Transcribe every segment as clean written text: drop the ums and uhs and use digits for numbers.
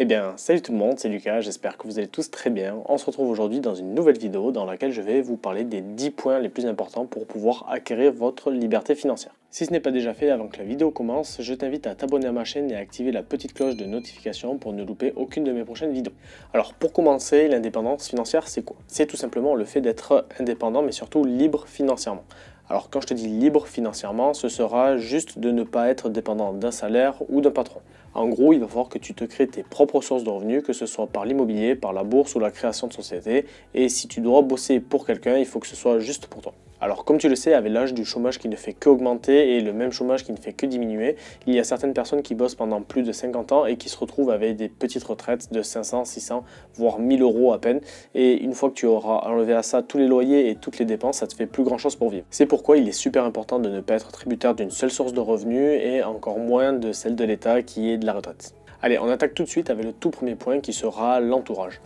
Eh bien, salut tout le monde, c'est Lucas, j'espère que vous allez tous très bien. On se retrouve aujourd'hui dans une nouvelle vidéo dans laquelle je vais vous parler des 10 points les plus importants pour pouvoir acquérir votre liberté financière. Si ce n'est pas déjà fait avant que la vidéo commence, je t'invite à t'abonner à ma chaîne et à activer la petite cloche de notification pour ne louper aucune de mes prochaines vidéos. Alors pour commencer, l'indépendance financière c'est quoi? C'est tout simplement le fait d'être indépendant mais surtout libre financièrement. Alors quand je te dis libre financièrement, ce sera juste de ne pas être dépendant d'un salaire ou d'un patron. En gros, il va falloir que tu te crées tes propres sources de revenus, que ce soit par l'immobilier, par la bourse ou la création de société. Et si tu dois bosser pour quelqu'un, il faut que ce soit juste pour toi. Alors comme tu le sais, avec l'âge du chômage qui ne fait qu'augmenter et le même chômage qui ne fait que diminuer, il y a certaines personnes qui bossent pendant plus de 50 ans et qui se retrouvent avec des petites retraites de 500, 600, voire 1000 euros à peine. Et une fois que tu auras enlevé à ça tous les loyers et toutes les dépenses, ça te fait plus grand chose pour vivre. C'est pourquoi il est super important de ne pas être tributaire d'une seule source de revenus et encore moins de celle de l'État qui est de la retraite. Allez, on attaque tout de suite avec le tout premier point qui sera l'entourage.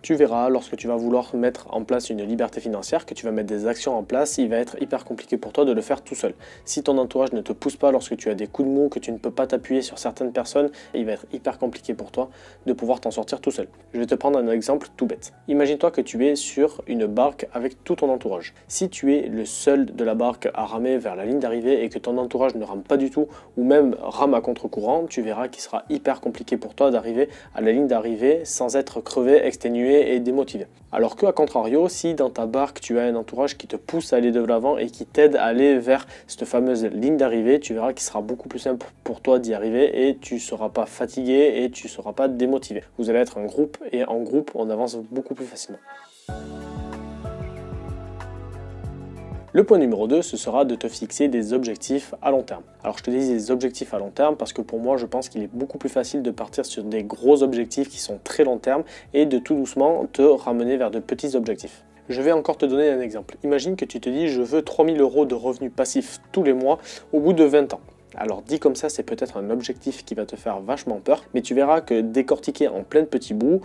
Tu verras, lorsque tu vas vouloir mettre en place une liberté financière, que tu vas mettre des actions en place, il va être hyper compliqué pour toi de le faire tout seul. Si ton entourage ne te pousse pas lorsque tu as des coups de mou, que tu ne peux pas t'appuyer sur certaines personnes, il va être hyper compliqué pour toi de pouvoir t'en sortir tout seul. Je vais te prendre un exemple tout bête. Imagine-toi que tu es sur une barque avec tout ton entourage. Si tu es le seul de la barque à ramer vers la ligne d'arrivée et que ton entourage ne rame pas du tout, ou même rame à contre-courant, tu verras qu'il sera hyper compliqué pour toi d'arriver à la ligne d'arrivée sans être crevé, exténué et démotivé. Alors que à contrario, si dans ta barque tu as un entourage qui te pousse à aller de l'avant et qui t'aide à aller vers cette fameuse ligne d'arrivée, tu verras qu'il sera beaucoup plus simple pour toi d'y arriver et tu ne seras pas fatigué et tu ne seras pas démotivé. Vous allez être un groupe et en groupe on avance beaucoup plus facilement. Le point numéro 2, ce sera de te fixer des objectifs à long terme. Alors je te dis des objectifs à long terme parce que pour moi je pense qu'il est beaucoup plus facile de partir sur des gros objectifs qui sont très long terme et de tout doucement te ramener vers de petits objectifs. Je vais encore te donner un exemple. Imagine que tu te dis je veux 3000 € de revenus passifs tous les mois au bout de 20 ans. Alors dit comme ça, c'est peut-être un objectif qui va te faire vachement peur, mais tu verras que décortiquer en plein de petits bouts,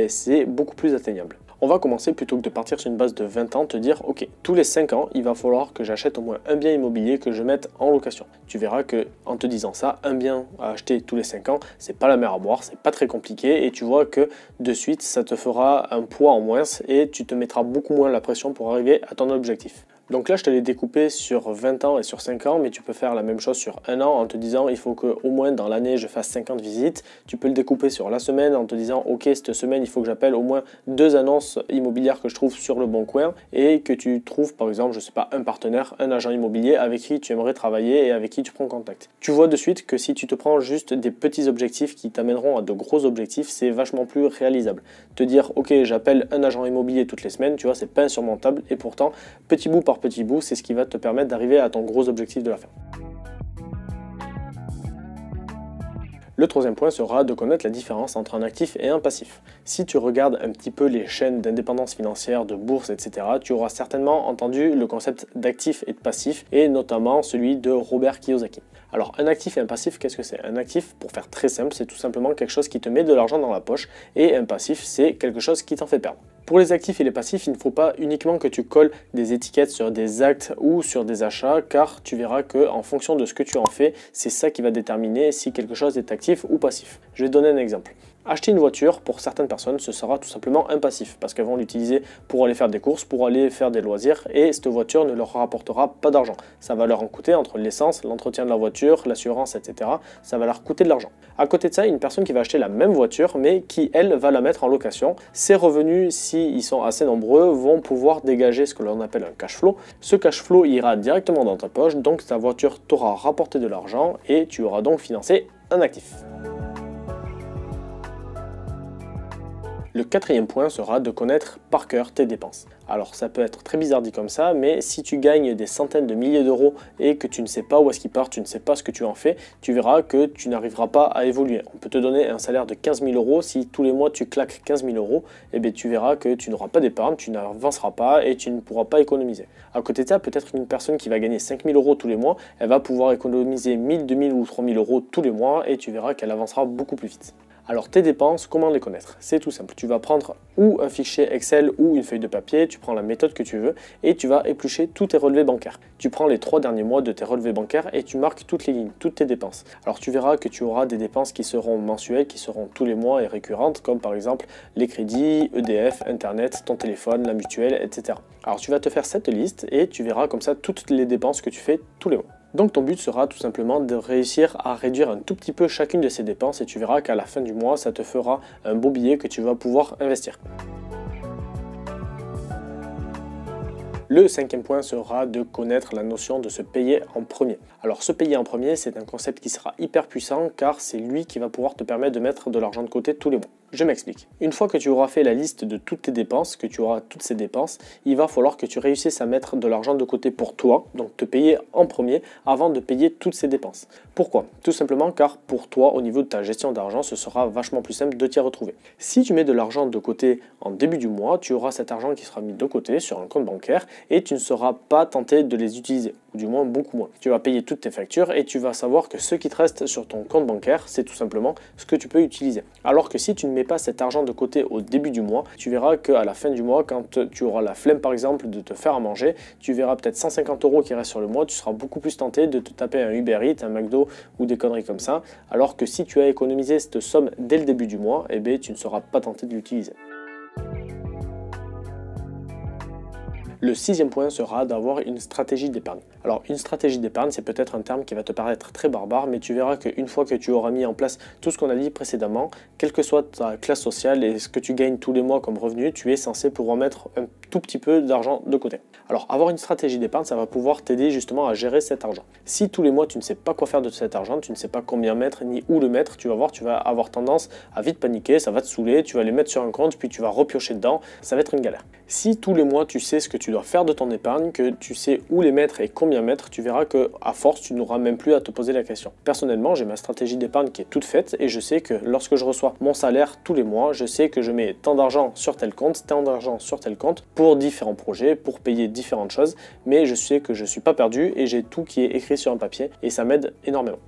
c'est beaucoup plus atteignable. On va commencer plutôt que de partir sur une base de 20 ans, te dire ok, tous les 5 ans, il va falloir que j'achète au moins un bien immobilier que je mette en location. Tu verras que en te disant ça, un bien à acheter tous les 5 ans, c'est pas la mer à boire, c'est pas très compliqué et tu vois que de suite, ça te fera un poids en moins et tu te mettras beaucoup moins la pression pour arriver à ton objectif. Donc là, je te l'ai découpé sur 20 ans et sur 5 ans, mais tu peux faire la même chose sur un an en te disant il faut qu'au moins dans l'année, je fasse 50 visites. Tu peux le découper sur la semaine en te disant ok, cette semaine, il faut que j'appelle au moins 2 annonces immobilières que je trouve sur le bon coin et que tu trouves par exemple, je sais pas, un partenaire, un agent immobilier avec qui tu aimerais travailler et avec qui tu prends contact. Tu vois de suite que si tu te prends juste des petits objectifs qui t'amèneront à de gros objectifs, c'est vachement plus réalisable. Te dire ok, j'appelle un agent immobilier toutes les semaines, tu vois, c'est pas insurmontable et pourtant, petit bout par petit bout, c'est ce qui va te permettre d'arriver à ton gros objectif de la fin. Le troisième point sera de connaître la différence entre un actif et un passif. Si tu regardes un petit peu les chaînes d'indépendance financière, de bourse, etc., tu auras certainement entendu le concept d'actif et de passif, et notamment celui de Robert Kiyosaki. Alors un actif et un passif, qu'est-ce que c'est? Un actif, pour faire très simple, c'est tout simplement quelque chose qui te met de l'argent dans la poche, et un passif, c'est quelque chose qui t'en fait perdre. Pour les actifs et les passifs, il ne faut pas uniquement que tu colles des étiquettes sur des actes ou sur des achats, car tu verras que en fonction de ce que tu en fais, c'est ça qui va déterminer si quelque chose est actif ou passif. Je vais te donner un exemple. Acheter une voiture, pour certaines personnes, ce sera tout simplement un passif, parce qu'elles vont l'utiliser pour aller faire des courses, pour aller faire des loisirs, et cette voiture ne leur rapportera pas d'argent. Ça va leur en coûter entre l'essence, l'entretien de la voiture, l'assurance, etc. Ça va leur coûter de l'argent. À côté de ça, une personne qui va acheter la même voiture, mais qui, elle, va la mettre en location. Ses revenus, s'ils sont assez nombreux, vont pouvoir dégager ce que l'on appelle un cash flow. Ce cash flow ira directement dans ta poche, donc ta voiture t'aura rapporté de l'argent, et tu auras donc financé un actif. Le quatrième point sera de connaître par cœur tes dépenses. Alors ça peut être très bizarre dit comme ça, mais si tu gagnes des centaines de milliers d'euros et que tu ne sais pas où est-ce qu'ils partent, tu ne sais pas ce que tu en fais, tu verras que tu n'arriveras pas à évoluer. On peut te donner un salaire de 15 000 €, si tous les mois tu claques 15 000 €, eh bien tu verras que tu n'auras pas d'épargne, tu n'avanceras pas et tu ne pourras pas économiser. À côté de ça, peut-être une personne qui va gagner 5 000 € tous les mois, elle va pouvoir économiser 1 000, 2 000 ou 3 000 € tous les mois et tu verras qu'elle avancera beaucoup plus vite. Alors tes dépenses, comment les connaître? C'est tout simple, tu vas prendre ou un fichier Excel ou une feuille de papier, tu prends la méthode que tu veux et tu vas éplucher tous tes relevés bancaires. Tu prends les 3 derniers mois de tes relevés bancaires et tu marques toutes les lignes, toutes tes dépenses. Alors tu verras que tu auras des dépenses qui seront mensuelles, qui seront tous les mois et récurrentes, comme par exemple les crédits, EDF, Internet, ton téléphone, la mutuelle, etc. Alors tu vas te faire cette liste et tu verras comme ça toutes les dépenses que tu fais tous les mois. Donc ton but sera tout simplement de réussir à réduire un tout petit peu chacune de ces dépenses et tu verras qu'à la fin du mois, ça te fera un beau billet que tu vas pouvoir investir. Le 5e point sera de connaître la notion de se payer en premier. Alors se payer en premier, c'est un concept qui sera hyper puissant car c'est lui qui va pouvoir te permettre de mettre de l'argent de côté tous les mois. Je m'explique. Une fois que tu auras fait la liste de toutes tes dépenses, que tu auras toutes ces dépenses, il va falloir que tu réussisses à mettre de l'argent de côté pour toi, donc te payer en premier avant de payer toutes ces dépenses. Pourquoi? Tout simplement car pour toi, au niveau de ta gestion d'argent, ce sera vachement plus simple de t'y retrouver. Si tu mets de l'argent de côté en début du mois, tu auras cet argent qui sera mis de côté sur un compte bancaire et tu ne seras pas tenté de les utiliser, ou du moins beaucoup moins. Tu vas payer toutes tes factures et tu vas savoir que ce qui te reste sur ton compte bancaire, c'est tout simplement ce que tu peux utiliser. Alors que si tu ne mets pas cet argent de côté au début du mois, tu verras qu'à la fin du mois, quand tu auras la flemme par exemple de te faire à manger, tu verras peut-être 150 € qui restent sur le mois, tu seras beaucoup plus tenté de te taper un Uber Eats, un McDo ou des conneries comme ça, alors que si tu as économisé cette somme dès le début du mois, eh bien, tu ne seras pas tenté de l'utiliser. Le 6e point sera d'avoir une stratégie d'épargne. Alors une stratégie d'épargne, c'est peut-être un terme qui va te paraître très barbare, mais tu verras qu'une fois que tu auras mis en place tout ce qu'on a dit précédemment, quelle que soit ta classe sociale et ce que tu gagnes tous les mois comme revenu, tu es censé pouvoir mettre un tout petit peu d'argent de côté. Alors avoir une stratégie d'épargne, ça va pouvoir t'aider justement à gérer cet argent. Si tous les mois tu ne sais pas quoi faire de cet argent, tu ne sais pas combien mettre ni où le mettre, tu vas voir, tu vas avoir tendance à vite paniquer, ça va te saouler, tu vas les mettre sur un compte, puis tu vas repiocher dedans, ça va être une galère. Si tous les mois tu sais ce que tu dois faire de ton épargne, que tu sais où les mettre et combien mettre, tu verras que à force tu n'auras même plus à te poser la question. Personnellement, j'ai ma stratégie d'épargne qui est toute faite et je sais que lorsque je reçois mon salaire tous les mois, je sais que je mets tant d'argent sur tel compte, tant d'argent sur tel compte pour différents projets, pour payer différentes choses, mais je sais que je ne suis pas perdu et j'ai tout qui est écrit sur un papier et ça m'aide énormément.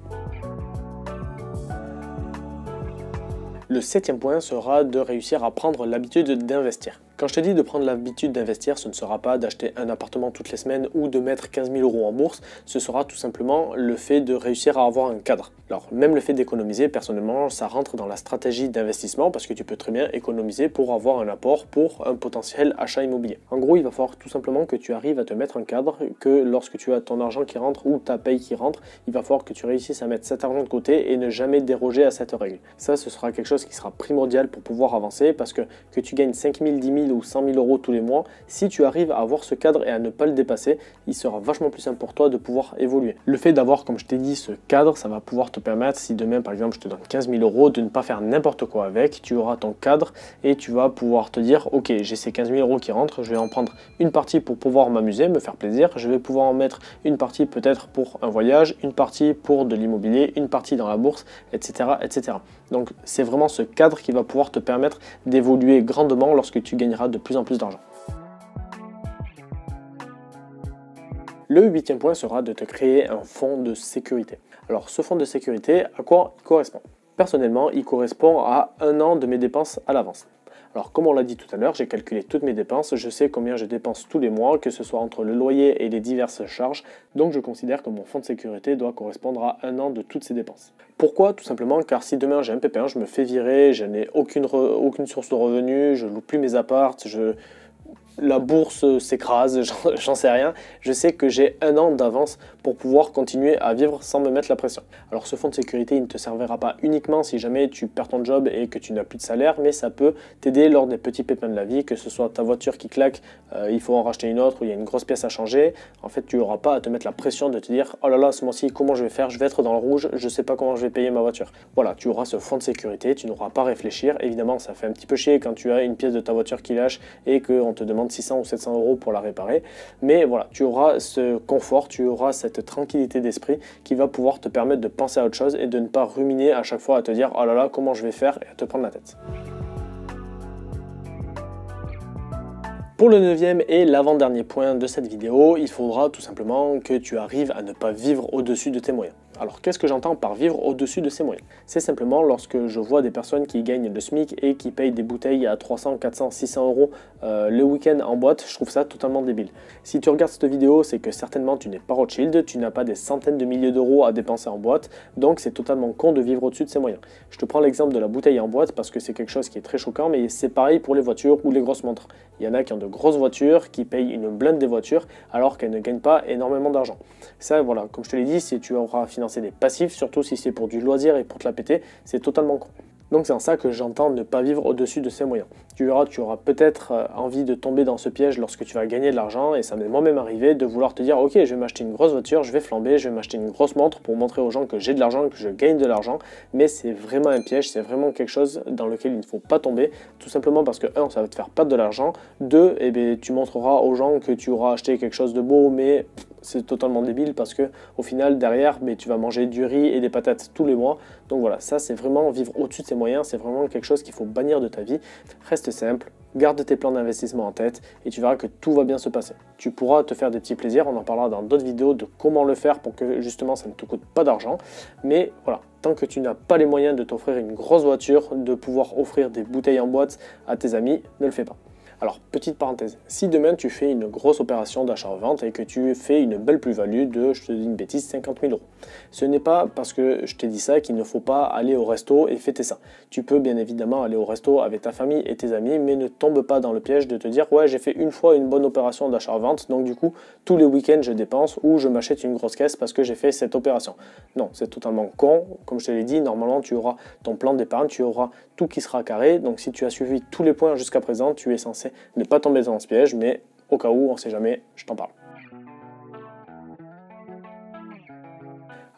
Le 7e point sera de réussir à prendre l'habitude d'investir. Quand je te dis de prendre l'habitude d'investir, ce ne sera pas d'acheter un appartement toutes les semaines ou de mettre 15 000 € en bourse, ce sera tout simplement le fait de réussir à avoir un cadre. Alors même le fait d'économiser, personnellement, ça rentre dans la stratégie d'investissement parce que tu peux très bien économiser pour avoir un apport pour un potentiel achat immobilier. En gros, il va falloir tout simplement que tu arrives à te mettre un cadre, que lorsque tu as ton argent qui rentre ou ta paye qui rentre, il va falloir que tu réussisses à mettre cet argent de côté et ne jamais déroger à cette règle. Ça, ce sera quelque chose qui sera primordial pour pouvoir avancer parce que tu gagnes 5 000, 10 000 ou 100 000 € tous les mois, si tu arrives à avoir ce cadre et à ne pas le dépasser, il sera vachement plus simple pour toi de pouvoir évoluer. Le fait d'avoir, comme je t'ai dit, ce cadre, ça va pouvoir te permettre, si demain par exemple je te donne 15 000 €, de ne pas faire n'importe quoi avec, tu auras ton cadre et tu vas pouvoir te dire, ok, j'ai ces 15 000 € qui rentrent, je vais en prendre une partie pour pouvoir m'amuser, me faire plaisir, je vais pouvoir en mettre une partie peut-être pour un voyage, une partie pour de l'immobilier, une partie dans la bourse, etc., etc. Donc c'est vraiment ce cadre qui va pouvoir te permettre d'évoluer grandement lorsque tu gagneras de plus en plus d'argent. Le 8e point sera de te créer un fonds de sécurité. Alors ce fonds de sécurité, à quoi il correspond? Personnellement, il correspond à 1 an de mes dépenses à l'avance. Alors comme on l'a dit tout à l'heure, j'ai calculé toutes mes dépenses, je sais combien je dépense tous les mois, que ce soit entre le loyer et les diverses charges, donc je considère que mon fonds de sécurité doit correspondre à 1 an de toutes ces dépenses. Pourquoi? Tout simplement car si demain j'ai un pépin, je me fais virer, je n'ai aucune source de revenus, je loue plus mes apparts, la bourse s'écrase, j'en sais rien, je sais que j'ai 1 an d'avance pour pouvoir continuer à vivre sans me mettre la pression. Alors ce fonds de sécurité, il ne te servira pas uniquement si jamais tu perds ton job et que tu n'as plus de salaire, mais ça peut t'aider lors des petits pépins de la vie, que ce soit ta voiture qui claque, il faut en racheter une autre, ou il y a une grosse pièce à changer. En fait, tu n'auras pas à te mettre la pression de te dire « Oh là là, ce mois-ci, comment je vais faire? Je vais être dans le rouge, je ne sais pas comment je vais payer ma voiture. » Voilà, tu auras ce fonds de sécurité, tu n'auras pas à réfléchir. Évidemment, ça fait un petit peu chier quand tu as une pièce de ta voiture qui lâche et qu'on te demande 600 ou 700 € pour la réparer, mais voilà, tu auras ce confort, tu auras cette tranquillité d'esprit qui va pouvoir te permettre de penser à autre chose et de ne pas ruminer à chaque fois à te dire oh là là comment je vais faire et à te prendre la tête. Pour le 9e et l'avant-dernier point de cette vidéo, il faudra tout simplement que tu arrives à ne pas vivre au-dessus de tes moyens. Alors qu'est-ce que j'entends par vivre au-dessus de ses moyens? C'est simplement lorsque je vois des personnes qui gagnent le SMIC et qui payent des bouteilles à 300, 400, 600 euros le week-end en boîte, je trouve ça totalement débile. Si tu regardes cette vidéo, c'est que certainement tu n'es pas Rothschild, tu n'as pas des centaines de milliers d'euros à dépenser en boîte, donc c'est totalement con de vivre au-dessus de ses moyens. Je te prends l'exemple de la bouteille en boîte parce que c'est quelque chose qui est très choquant, mais c'est pareil pour les voitures ou les grosses montres. Il y en a qui ont de grosses voitures, qui payent une blinde des voitures alors qu'elles ne gagnent pas énormément d'argent. Ça, voilà, comme je te l'ai dit, si tu auras financé des passifs, surtout si c'est pour du loisir et pour te la péter, c'est totalement con. Donc c'est en ça que j'entends ne pas vivre au-dessus de ses moyens. Tu verras, tu auras peut-être envie de tomber dans ce piège lorsque tu vas gagner de l'argent, et ça m'est moi-même arrivé de vouloir te dire ok, je vais m'acheter une grosse voiture, je vais flamber, je vais m'acheter une grosse montre pour montrer aux gens que j'ai de l'argent, que je gagne de l'argent, mais c'est vraiment un piège, c'est vraiment quelque chose dans lequel il ne faut pas tomber, tout simplement parce que 1, ça va te faire perdre de l'argent, 2, eh bien, tu montreras aux gens que tu auras acheté quelque chose de beau, mais c'est totalement débile parce que au final derrière tu vas manger du riz et des patates tous les mois. Donc voilà, ça c'est vraiment vivre au-dessus de ses moyens, c'est vraiment quelque chose qu'il faut bannir de ta vie. Reste simple, garde tes plans d'investissement en tête et tu verras que tout va bien se passer. Tu pourras te faire des petits plaisirs, on en parlera dans d'autres vidéos de comment le faire pour que justement ça ne te coûte pas d'argent. Mais voilà, tant que tu n'as pas les moyens de t'offrir une grosse voiture, de pouvoir offrir des bouteilles en boîte à tes amis, ne le fais pas. Alors, petite parenthèse, si demain tu fais une grosse opération d'achat-revente et que tu fais une belle plus-value de, je te dis une bêtise, 50 000 euros, ce n'est pas parce que je t'ai dit ça qu'il ne faut pas aller au resto et fêter ça. Tu peux bien évidemment aller au resto avec ta famille et tes amis, mais ne tombe pas dans le piège de te dire ouais, j'ai fait une fois une bonne opération d'achat-revente, donc du coup, tous les week-ends je dépense ou je m'achète une grosse caisse parce que j'ai fait cette opération. Non, c'est totalement con. Comme je te l'ai dit, normalement tu auras ton plan d'épargne, tu auras tout qui sera carré, donc si tu as suivi tous les points jusqu'à présent, tu es censé ne pas tomber dans ce piège, mais au cas où, on ne sait jamais, je t'en parle.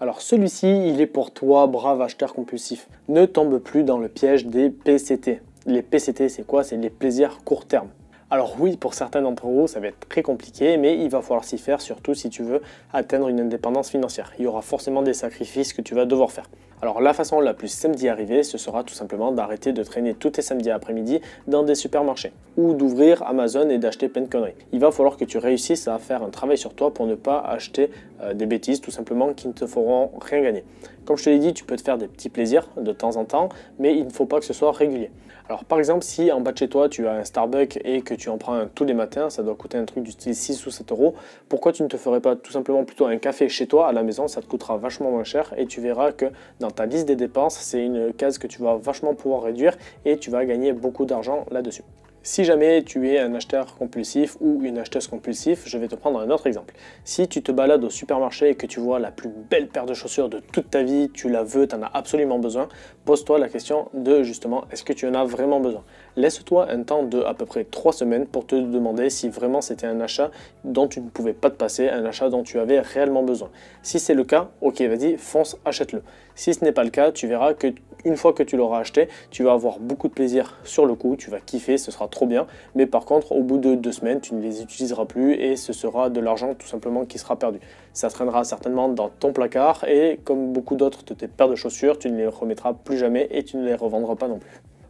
Alors celui-ci, il est pour toi, brave acheteur compulsif. Ne tombe plus dans le piège des PCT. Les PCT, c'est quoi? C'est les plaisirs court terme. Alors oui, pour certains d'entre vous, ça va être très compliqué, mais il va falloir s'y faire, surtout si tu veux atteindre une indépendance financière. Il y aura forcément des sacrifices que tu vas devoir faire. Alors la façon la plus simple d'y arriver, ce sera tout simplement d'arrêter de traîner tous tes samedis après-midi dans des supermarchés ou d'ouvrir Amazon et d'acheter plein de conneries. Il va falloir que tu réussisses à faire un travail sur toi pour ne pas acheter des bêtises tout simplement qui ne te feront rien gagner. Comme je te l'ai dit, tu peux te faire des petits plaisirs de temps en temps, mais il ne faut pas que ce soit régulier. Alors par exemple, si en bas de chez toi tu as un Starbucks et que tu en prends un tous les matins, ça doit coûter un truc du style 6 ou 7 euros, pourquoi tu ne te ferais pas tout simplement plutôt un café chez toi à la maison? Ça te coûtera vachement moins cher et tu verras que dans ta liste des dépenses, c'est une case que tu vas vachement pouvoir réduire et tu vas gagner beaucoup d'argent là-dessus. Si jamais tu es un acheteur compulsif ou une acheteuse compulsive, je vais te prendre un autre exemple. Si tu te balades au supermarché et que tu vois la plus belle paire de chaussures de toute ta vie, tu la veux, tu en as absolument besoin, pose-toi la question de justement, est-ce que tu en as vraiment besoin? Laisse-toi un temps de à peu près 3 semaines pour te demander si vraiment c'était un achat dont tu ne pouvais pas te passer, un achat dont tu avais réellement besoin. Si c'est le cas, ok, vas-y, fonce, achète-le. Si ce n'est pas le cas, tu verras que une fois que tu l'auras acheté, tu vas avoir beaucoup de plaisir sur le coup, tu vas kiffer, ce sera trop bien. Mais par contre, au bout de 2 semaines, tu ne les utiliseras plus et ce sera de l'argent tout simplement qui sera perdu. Ça traînera certainement dans ton placard et comme beaucoup d'autres de tes paires de chaussures, tu ne les remettras plus jamais et tu ne les revendras pas non plus.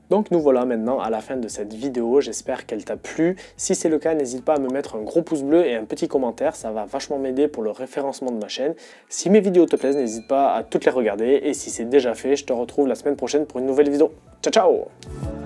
Donc nous voilà maintenant à la fin de cette vidéo, j'espère qu'elle t'a plu. Si c'est le cas, n'hésite pas à me mettre un gros pouce bleu et un petit commentaire, ça va vachement m'aider pour le référencement de ma chaîne. Si mes vidéos te plaisent, n'hésite pas à toutes les regarder et si c'est déjà fait, je te retrouve la semaine prochaine pour une nouvelle vidéo. Ciao ciao!